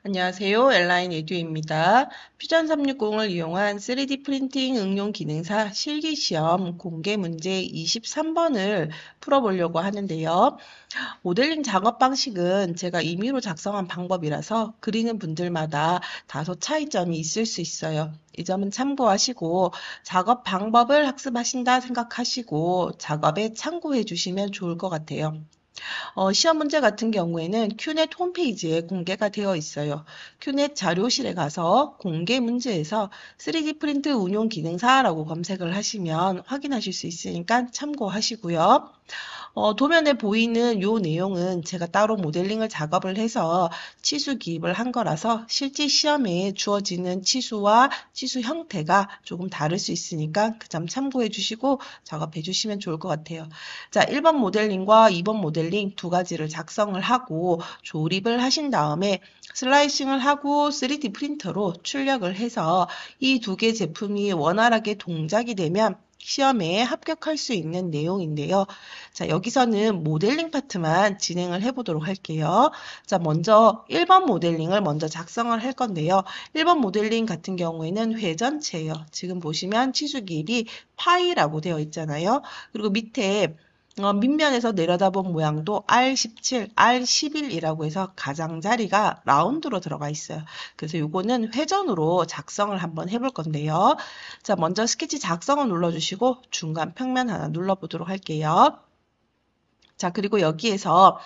안녕하세요. 엘라인 에듀입니다. 퓨전 360을 이용한 3D 프린팅 응용 기능사 실기시험 공개 문제 23번을 풀어보려고 하는데요. 모델링 작업 방식은 제가 임의로 작성한 방법이라서 그리는 분들마다 다소 차이점이 있을 수 있어요. 이 점은 참고하시고 작업 방법을 학습하신다 생각하시고 작업에 참고해 주시면 좋을 것 같아요. 시험 문제 같은 경우에는 큐넷 홈페이지에 공개가 되어 있어요. 큐넷 자료실에 가서 공개 문제에서 3D 프린트 운용 기능사라고 검색을 하시면 확인하실 수 있으니까 참고하시고요. 도면에 보이는 요 내용은 제가 따로 모델링을 작업을 해서 치수 기입을 한 거라서 실제 시험에 주어지는 치수와 치수 형태가 조금 다를 수 있으니까 그 점 참고해 주시고 작업해 주시면 좋을 것 같아요. 자, 1번 모델링과 2번 모델링 두 가지를 작성을 하고 조립을 하신 다음에 슬라이싱을 하고 3D 프린터로 출력을 해서 이 두 개 제품이 원활하게 동작이 되면 시험에 합격할 수 있는 내용인데요. 자, 여기서는 모델링 파트만 진행을 해보도록 할게요. 자, 먼저 1번 모델링을 먼저 작성을 할 건데요. 1번 모델링 같은 경우에는 회전체예요. 지금 보시면 치수 길이 파이라고 되어 있잖아요. 그리고 밑에 밑면에서 내려다본 모양도 R17, R11이라고 해서 가장자리가 라운드로 들어가 있어요. 그래서 요거는 회전으로 작성을 한번 해볼 건데요. 자, 먼저 스케치 작성을 눌러주시고 중간 평면 하나 눌러보도록 할게요. 자, 그리고 여기에서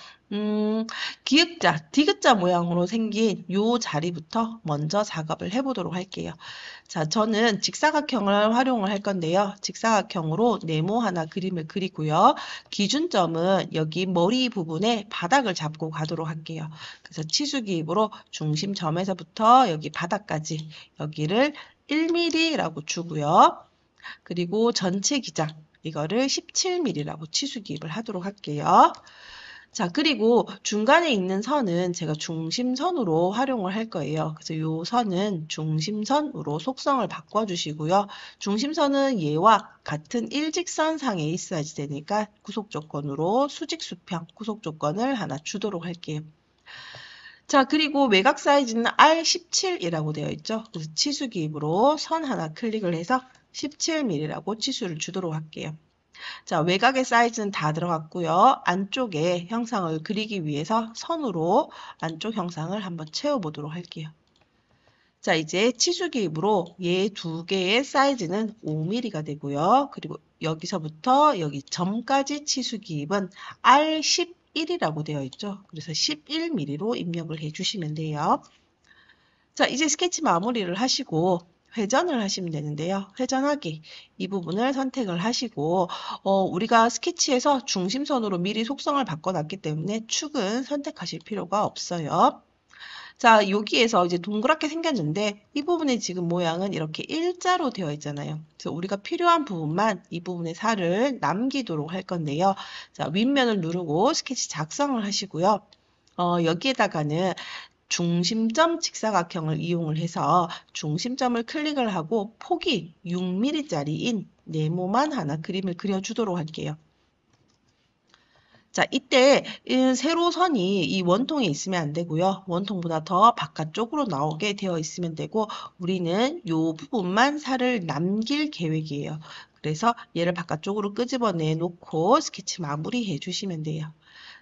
기역자, 디귿자 모양으로 생긴 요 자리부터 먼저 작업을 해보도록 할게요. 자, 저는 직사각형을 활용을 할 건데요. 직사각형으로 네모 하나 그림을 그리고요. 기준점은 여기 머리 부분에 바닥을 잡고 가도록 할게요. 그래서 치수기입으로 중심점에서부터 여기 바닥까지 여기를 1mm라고 주고요. 그리고 전체 기장 이거를 17mm라고 치수 기입을 하도록 할게요. 자, 그리고 중간에 있는 선은 제가 중심선으로 활용을 할 거예요. 그래서 이 선은 중심선으로 속성을 바꿔주시고요. 중심선은 얘와 같은 일직선상에 있어야지 되니까 구속조건으로 수직수평 구속조건을 하나 주도록 할게요. 자, 그리고 외곽 사이즈는 R17이라고 되어 있죠. 그래서 치수 기입으로 선 하나 클릭을 해서 17mm라고 치수를 주도록 할게요. 자, 외곽의 사이즈는 다 들어갔고요. 안쪽에 형상을 그리기 위해서 선으로 안쪽 형상을 한번 채워보도록 할게요. 자, 이제 치수 기입으로 얘 두 개의 사이즈는 5mm가 되고요. 그리고 여기서부터 여기 점까지 치수 기입은 R11이라고 되어 있죠. 그래서 11mm로 입력을 해주시면 돼요. 자, 이제 스케치 마무리를 하시고 회전을 하시면 되는데요. 회전하기 이 부분을 선택을 하시고 우리가 스케치에서 중심선으로 미리 속성을 바꿔놨기 때문에 축은 선택하실 필요가 없어요. 자, 여기에서 이제 동그랗게 생겼는데 이 부분의 지금 모양은 이렇게 일자로 되어 있잖아요. 그래서 우리가 필요한 부분만 이 부분의 살을 남기도록 할 건데요. 자, 윗면을 누르고 스케치 작성을 하시고요. 여기에다가는 중심점 직사각형을 이용을 해서 중심점을 클릭을 하고 폭이 6mm짜리인 네모만 하나 그림을 그려주도록 할게요. 자, 이때 세로선이 이 원통에 있으면 안 되고요. 원통보다 더 바깥쪽으로 나오게 되어 있으면 되고 우리는 이 부분만 살을 남길 계획이에요. 그래서 얘를 바깥쪽으로 끄집어내 놓고 스케치 마무리해 주시면 돼요.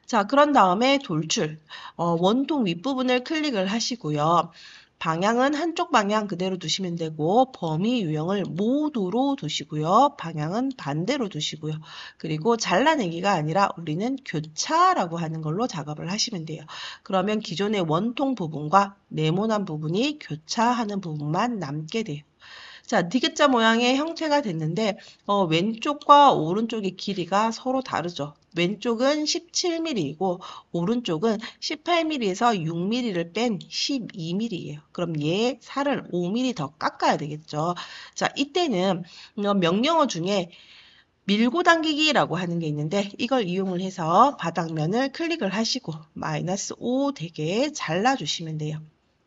자, 그런 다음에 돌출. 원통 윗부분을 클릭을 하시고요. 방향은 한쪽 방향 그대로 두시면 되고 범위 유형을 모두로 두시고요. 방향은 반대로 두시고요. 그리고 잘라내기가 아니라 우리는 교차라고 하는 걸로 작업을 하시면 돼요. 그러면 기존의 원통 부분과 네모난 부분이 교차하는 부분만 남게 돼요. 자, 디귿자 모양의 형태가 됐는데 왼쪽과 오른쪽의 길이가 서로 다르죠. 왼쪽은 17mm이고 오른쪽은 18mm에서 6mm를 뺀 12mm예요. 그럼 얘 살을 5mm 더 깎아야 되겠죠. 자, 이때는 명령어 중에 밀고 당기기라고 하는 게 있는데 이걸 이용을 해서 바닥면을 클릭을 하시고 -5 되게 잘라주시면 돼요.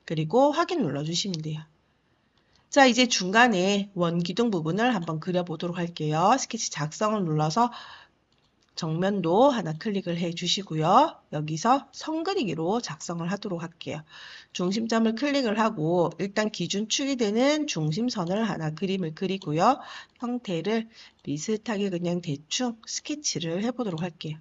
그리고 확인 눌러주시면 돼요. 자, 이제 중간에 원기둥 부분을 한번 그려보도록 할게요. 스케치 작성을 눌러서 정면도 하나 클릭을 해 주시고요. 여기서 선 그리기로 작성을 하도록 할게요. 중심점을 클릭을 하고 일단 기준축이 되는 중심선을 하나 그림을 그리고요. 형태를 비슷하게 그냥 대충 스케치를 해보도록 할게요.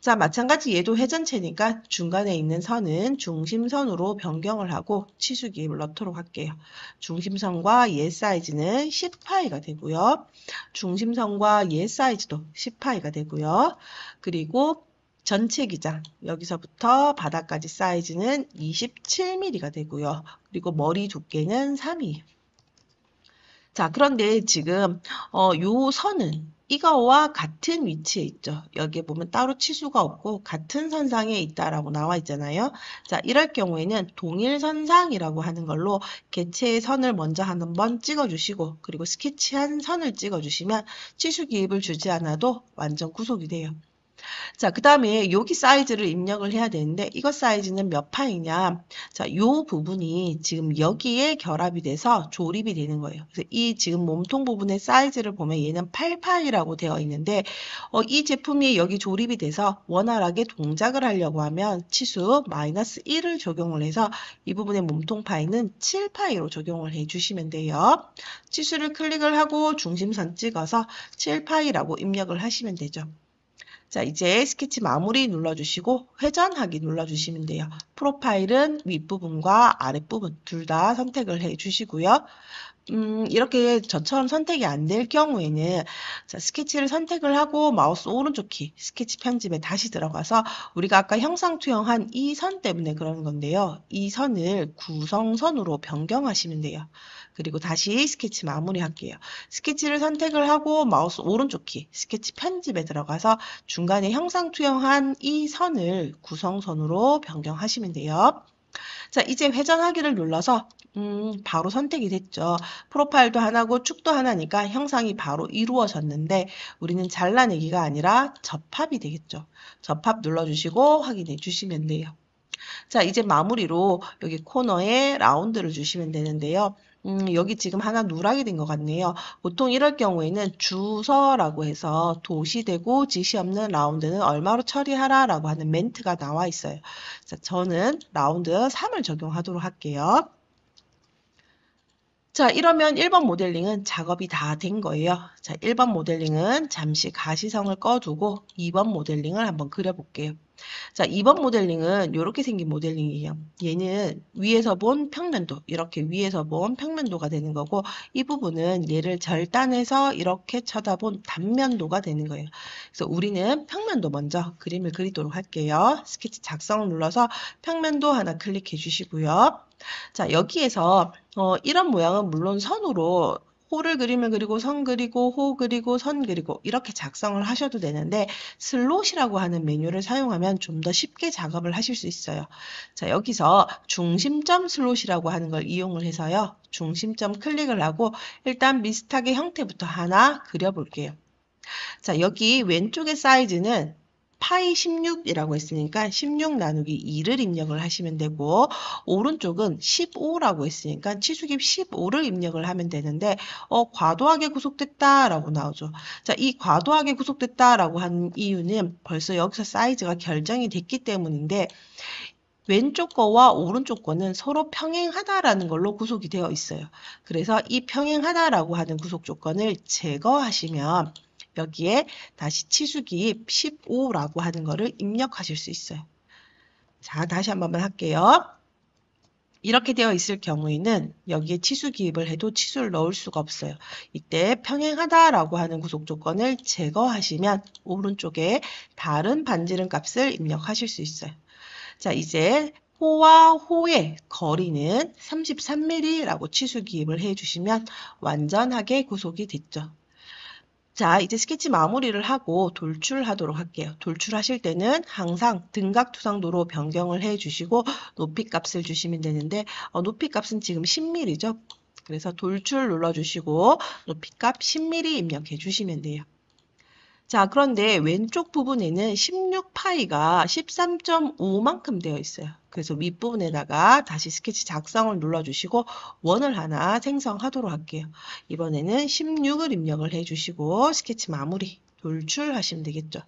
자, 마찬가지 얘도 회전체니까 중간에 있는 선은 중심선으로 변경을 하고 치수기입을 넣도록 할게요. 중심선과 얘 사이즈는 10파이가 되고요. 중심선과 얘 사이즈도 10파이가 되고요. 그리고 전체 기장, 여기서부터 바닥까지 사이즈는 27mm가 되고요. 그리고 머리 두께는 3mm. 자, 그런데 지금 요 선은 이거와 같은 위치에 있죠. 여기에 보면 따로 치수가 없고 같은 선상에 있다라고 나와 있잖아요. 자, 이럴 경우에는 동일선상이라고 하는 걸로 개체의 선을 먼저 한번 찍어주시고 그리고 스케치한 선을 찍어주시면 치수 기입을 주지 않아도 완전 구속이 돼요. 자, 그 다음에 여기 사이즈를 입력을 해야 되는데 이것 사이즈는 몇 파이냐? 자, 요 부분이 지금 여기에 결합이 돼서 조립이 되는 거예요. 그래서 이 지금 몸통 부분의 사이즈를 보면 얘는 8파이라고 되어 있는데 이 제품이 여기 조립이 돼서 원활하게 동작을 하려고 하면 치수 마이너스 1을 적용을 해서 이 부분의 몸통 파이는 7파이로 적용을 해 주시면 돼요. 치수를 클릭을 하고 중심선 찍어서 7파이라고 입력을 하시면 되죠. 자, 이제 스케치 마무리 눌러주시고 회전하기 눌러주시면 돼요. 프로파일은 윗부분과 아랫부분 둘 다 선택을 해주시고요. 이렇게 저처럼 선택이 안 될 경우에는 자, 스케치를 선택을 하고 마우스 오른쪽 키 스케치 편집에 다시 들어가서 우리가 아까 형상 투영한 이 선 때문에 그러는 건데요. 이 선을 구성선으로 변경하시면 돼요. 그리고 다시 스케치 마무리할게요. 스케치를 선택을 하고 마우스 오른쪽 키 스케치 편집에 들어가서 중간에 형상 투영한 이 선을 구성선으로 변경하시면 돼요. 자, 이제 회전하기를 눌러서 바로 선택이 됐죠. 프로파일도 하나고 축도 하나니까 형상이 바로 이루어졌는데 우리는 잘라내기가 아니라 접합이 되겠죠. 접합 눌러주시고 확인해 주시면 돼요. 자, 이제 마무리로 여기 코너에 라운드를 주시면 되는데요. 여기 지금 하나 누락이 된 것 같네요. 보통 이럴 경우에는 주서라고 해서 도시되고 지시 없는 라운드는 얼마로 처리하라 라고 하는 멘트가 나와 있어요. 자, 저는 라운드 3을 적용하도록 할게요. 자, 이러면 1번 모델링은 작업이 다 된 거예요. 자, 1번 모델링은 잠시 가시성을 꺼두고 2번 모델링을 한번 그려볼게요. 자, 2번 모델링은 이렇게 생긴 모델링이에요. 얘는 위에서 본 평면도, 이렇게 위에서 본 평면도가 되는 거고 이 부분은 얘를 절단해서 이렇게 쳐다본 단면도가 되는 거예요. 그래서 우리는 평면도 먼저 그림을 그리도록 할게요. 스케치 작성을 눌러서 평면도 하나 클릭해 주시고요. 자, 여기에서 이런 모양은 물론 선으로 호를 그림을 그리고 선 그리고 호 그리고 선 그리고 이렇게 작성을 하셔도 되는데 슬롯이라고 하는 메뉴를 사용하면 좀 더 쉽게 작업을 하실 수 있어요. 자, 여기서 중심점 슬롯이라고 하는 걸 이용을 해서요. 중심점 클릭을 하고 일단 비슷하게 형태부터 하나 그려볼게요. 자, 여기 왼쪽의 사이즈는 파이 16이라고 했으니까 16 나누기 2를 입력을 하시면 되고 오른쪽은 15라고 했으니까 치수기 15를 입력을 하면 되는데 과도하게 구속됐다라고 나오죠. 자, 이 과도하게 구속됐다라고 한 이유는 벌써 여기서 사이즈가 결정이 됐기 때문인데 왼쪽 거와 오른쪽 거는 서로 평행하다라는 걸로 구속이 되어 있어요. 그래서 이 평행하다라고 하는 구속 조건을 제거하시면 여기에 다시 치수기입 15라고 하는 거를 입력하실 수 있어요. 자, 다시 한 번만 할게요. 이렇게 되어 있을 경우에는 여기에 치수 기입을 해도 치수를 넣을 수가 없어요. 이때 평행하다라고 하는 구속 조건을 제거하시면 오른쪽에 다른 반지름 값을 입력하실 수 있어요. 자, 이제 호와 호의 거리는 33mm라고 치수 기입을 해주시면 완전하게 구속이 됐죠. 자, 이제 스케치 마무리를 하고 돌출하도록 할게요. 돌출하실 때는 항상 등각투상도로 변경을 해주시고 높이 값을 주시면 되는데 높이 값은 지금 10mm죠. 그래서 돌출 눌러주시고 높이 값 10mm 입력해 주시면 돼요. 자, 그런데 왼쪽 부분에는 16파이가 13.5만큼 되어 있어요. 그래서 윗부분에다가 다시 스케치 작성을 눌러주시고 원을 하나 생성하도록 할게요. 이번에는 16을 입력을 해주시고 스케치 마무리 돌출하시면 되겠죠.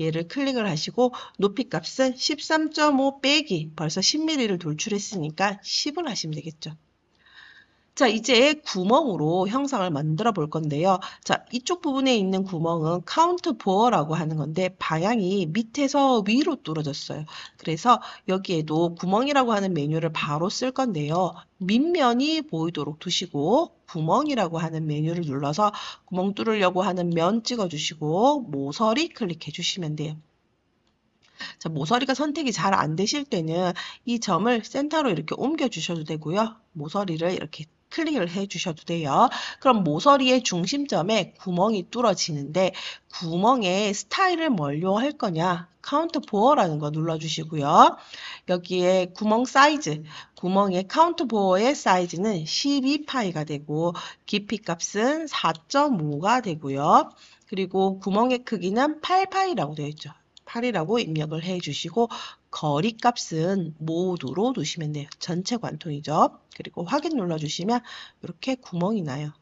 얘를 클릭을 하시고 높이 값은 13.5 빼기 벌써 10mm를 돌출했으니까 10을 하시면 되겠죠. 자, 이제 구멍으로 형상을 만들어 볼 건데요. 자, 이쪽 부분에 있는 구멍은 카운트 보어라고 하는 건데 방향이 밑에서 위로 뚫어졌어요. 그래서 여기에도 구멍이라고 하는 메뉴를 바로 쓸 건데요. 밑면이 보이도록 두시고 구멍이라고 하는 메뉴를 눌러서 구멍 뚫으려고 하는 면 찍어주시고 모서리 클릭해 주시면 돼요. 자, 모서리가 선택이 잘 안 되실 때는 이 점을 센터로 이렇게 옮겨 주셔도 되고요. 모서리를 이렇게 클릭을 해 주셔도 돼요. 그럼 모서리의 중심점에 구멍이 뚫어지는데 구멍의 스타일을 뭘로 할 거냐? 카운트 보어라는 거 눌러주시고요. 여기에 구멍 사이즈, 구멍의 카운트 보어의 사이즈는 12파이가 되고 깊이 값은 4.5가 되고요. 그리고 구멍의 크기는 8파이라고 되어 있죠. 8이라고 입력을 해 주시고 거리 값은 모두로 두시면 돼요. 전체 관통이죠. 그리고 확인 눌러주시면 이렇게 구멍이 나요.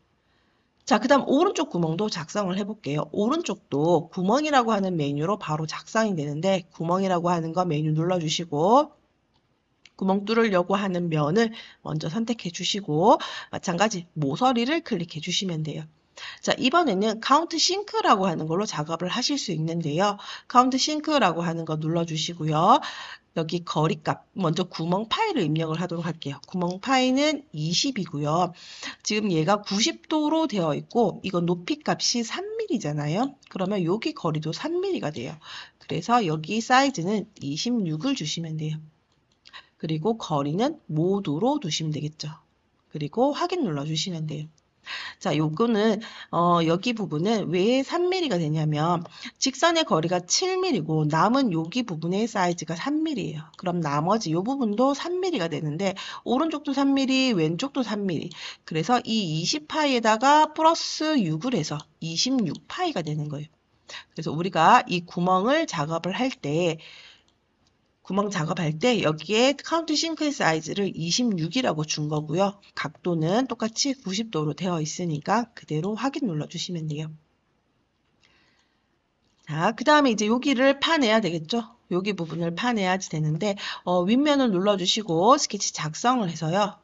자, 그 다음 오른쪽 구멍도 작성을 해볼게요. 오른쪽도 구멍이라고 하는 메뉴로 바로 작성이 되는데 구멍이라고 하는 거 메뉴 눌러주시고 구멍 뚫으려고 하는 면을 먼저 선택해 주시고 마찬가지 모서리를 클릭해 주시면 돼요. 자, 이번에는 카운트 싱크라고 하는 걸로 작업을 하실 수 있는데요. 카운트 싱크라고 하는 거 눌러주시고요. 여기 거리값, 먼저 구멍 파이를 입력을 하도록 할게요. 구멍 파이는 20이고요. 지금 얘가 90도로 되어 있고 이거 높이 값이 3mm잖아요. 그러면 여기 거리도 3mm가 돼요. 그래서 여기 사이즈는 26을 주시면 돼요. 그리고 거리는 모두로 두시면 되겠죠. 그리고 확인 눌러주시면 돼요. 자, 요거는 여기 부분은 왜 3mm가 되냐면 직선의 거리가 7mm고 남은 여기 부분의 사이즈가 3mm예요. 그럼 나머지 요 부분도 3mm가 되는데 오른쪽도 3mm, 왼쪽도 3mm. 그래서 이 20파이에다가 플러스 6을 해서 26파이가 되는 거예요. 그래서 우리가 이 구멍을 작업을 할 때 구멍 작업할 때 여기에 카운트 싱크의 사이즈를 26이라고 준 거고요. 각도는 똑같이 90도로 되어 있으니까 그대로 확인 눌러주시면 돼요. 자, 그 다음에 이제 여기를 파내야 되겠죠? 여기 부분을 파내야지 되는데 윗면을 눌러주시고 스케치 작성을 해서요.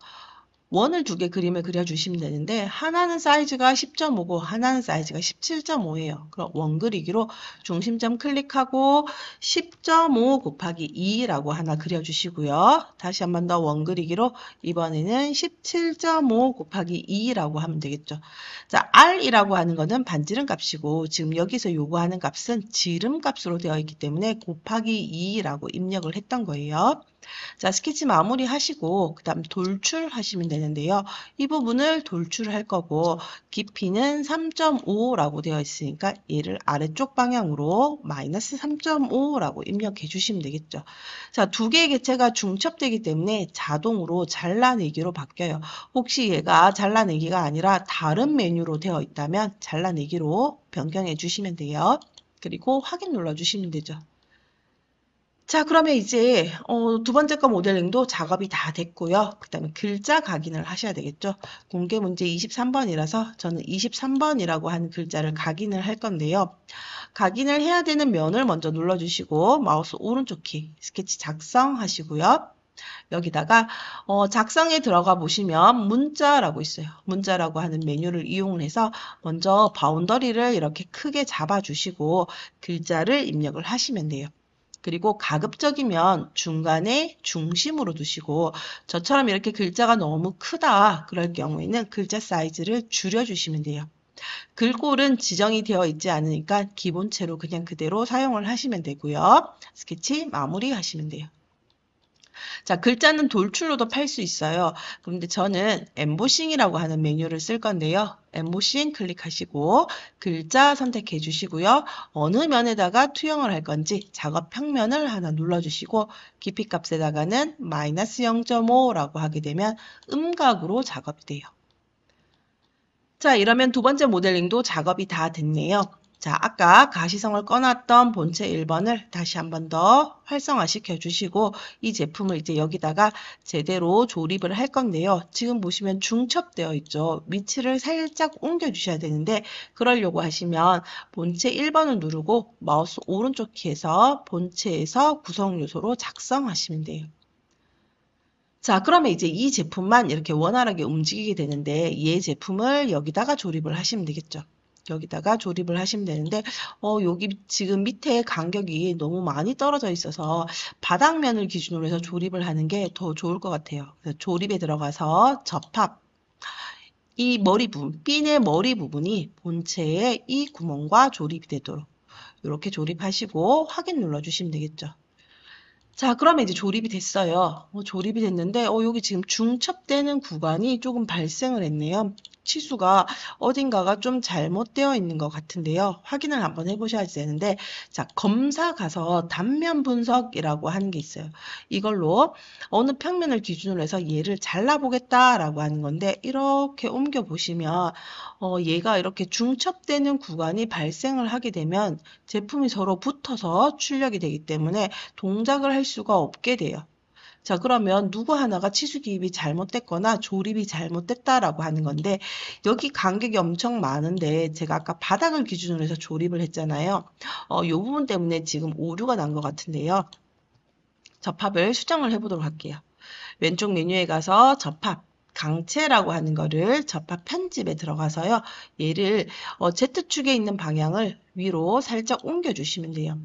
원을 두 개 그림을 그려주시면 되는데 하나는 사이즈가 10.5고 하나는 사이즈가 17.5예요. 그럼 원 그리기로 중심점 클릭하고 10.5 곱하기 2라고 하나 그려주시고요. 다시 한 번 더 원 그리기로 이번에는 17.5 곱하기 2라고 하면 되겠죠. 자, R이라고 하는 거는 반지름 값이고 지금 여기서 요구하는 값은 지름 값으로 되어 있기 때문에 곱하기 2라고 입력을 했던 거예요. 자, 스케치 마무리 하시고 그 다음 돌출 하시면 되는데요. 이 부분을 돌출할 거고 깊이는 3.5라고 되어 있으니까 얘를 아래쪽 방향으로 마이너스 3.5라고 입력해 주시면 되겠죠. 자, 두 개의 객체가 중첩되기 때문에 자동으로 잘라내기로 바뀌어요. 혹시 얘가 잘라내기가 아니라 다른 메뉴로 되어 있다면 잘라내기로 변경해 주시면 돼요. 그리고 확인 눌러주시면 되죠. 자, 그러면 이제 두 번째 거 모델링도 작업이 다 됐고요. 그 다음에 글자 각인을 하셔야 되겠죠. 공개 문제 23번이라서 저는 23번이라고 하는 글자를 각인을 할 건데요. 각인을 해야 되는 면을 먼저 눌러주시고 마우스 오른쪽 키 스케치 작성하시고요. 여기다가 작성에 들어가 보시면 문자라고 있어요. 문자라고 하는 메뉴를 이용해서 먼저 바운더리를 이렇게 크게 잡아주시고 글자를 입력을 하시면 돼요. 그리고 가급적이면 중간에 중심으로 두시고 저처럼 이렇게 글자가 너무 크다 그럴 경우에는 글자 사이즈를 줄여주시면 돼요. 글꼴은 지정이 되어 있지 않으니까 기본체로 그냥 그대로 사용을 하시면 되고요. 스케치 마무리 하시면 돼요. 자, 글자는 돌출로도 팔 수 있어요. 그런데 저는 엠보싱이라고 하는 메뉴를 쓸 건데요. 엠보싱 클릭하시고 글자 선택해 주시고요. 어느 면에다가 투영을 할 건지 작업 평면을 하나 눌러주시고 깊이 값에다가는 마이너스 0.5라고 하게 되면 음각으로 작업이 돼요. 자, 이러면 두 번째 모델링도 작업이 다 됐네요. 자, 아까 가시성을 꺼놨던 본체 1번을 다시 한 번 더 활성화시켜 주시고 이 제품을 이제 여기다가 제대로 조립을 할 건데요. 지금 보시면 중첩되어 있죠. 위치를 살짝 옮겨 주셔야 되는데 그러려고 하시면 본체 1번을 누르고 마우스 오른쪽 키에서 본체에서 구성 요소로 작성하시면 돼요. 자, 그러면 이제 이 제품만 이렇게 원활하게 움직이게 되는데 이 제품을 여기다가 조립을 하시면 되겠죠. 여기다가 조립을 하시면 되는데 여기 지금 밑에 간격이 너무 많이 떨어져 있어서 바닥면을 기준으로 해서 조립을 하는 게 더 좋을 것 같아요. 그래서 조립에 들어가서 접합, 이 머리 부분, 핀의 머리 부분이 본체의 이 구멍과 조립이 되도록 이렇게 조립하시고 확인 눌러주시면 되겠죠. 자, 그러면 이제 조립이 됐어요. 조립이 됐는데, 여기 지금 중첩되는 구간이 조금 발생을 했네요. 치수가 어딘가가 좀 잘못되어 있는 것 같은데요. 확인을 한번 해보셔야 되는데, 자, 검사 가서 단면 분석이라고 하는 게 있어요. 이걸로 어느 평면을 기준으로 해서 얘를 잘라보겠다라고 하는 건데, 이렇게 옮겨보시면, 얘가 이렇게 중첩되는 구간이 발생을 하게 되면 제품이 서로 붙어서 출력이 되기 때문에 동작을 할 수가 없게 돼요. 자, 그러면 누구 하나가 치수 기입이 잘못됐거나 조립이 잘못됐다라고 하는 건데 여기 간격이 엄청 많은데 제가 아까 바닥을 기준으로 해서 조립을 했잖아요. 이 부분 때문에 지금 오류가 난 것 같은데요. 접합을 수정을 해보도록 할게요. 왼쪽 메뉴에 가서 접합, 강체라고 하는 거를 접합 편집에 들어가서요. 얘를 Z축에 있는 방향을 위로 살짝 옮겨주시면 돼요.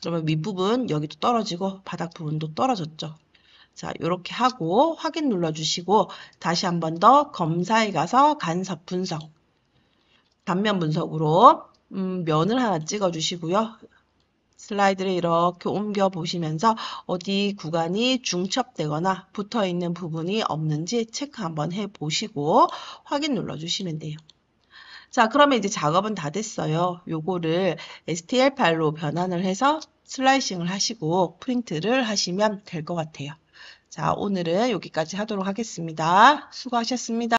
그러면 윗부분 여기도 떨어지고 바닥 부분도 떨어졌죠. 자, 이렇게 하고 확인 눌러주시고 다시 한 번 더 검사에 가서 간섭 분석, 단면 분석으로 면을 하나 찍어주시고요. 슬라이드를 이렇게 옮겨 보시면서 어디 구간이 중첩되거나 붙어 있는 부분이 없는지 체크 한번 해 보시고 확인 눌러 주시면 돼요. 자, 그러면 이제 작업은 다 됐어요. 요거를 STL 파일로 변환을 해서 슬라이싱을 하시고 프린트를 하시면 될 것 같아요. 자, 오늘은 여기까지 하도록 하겠습니다. 수고하셨습니다.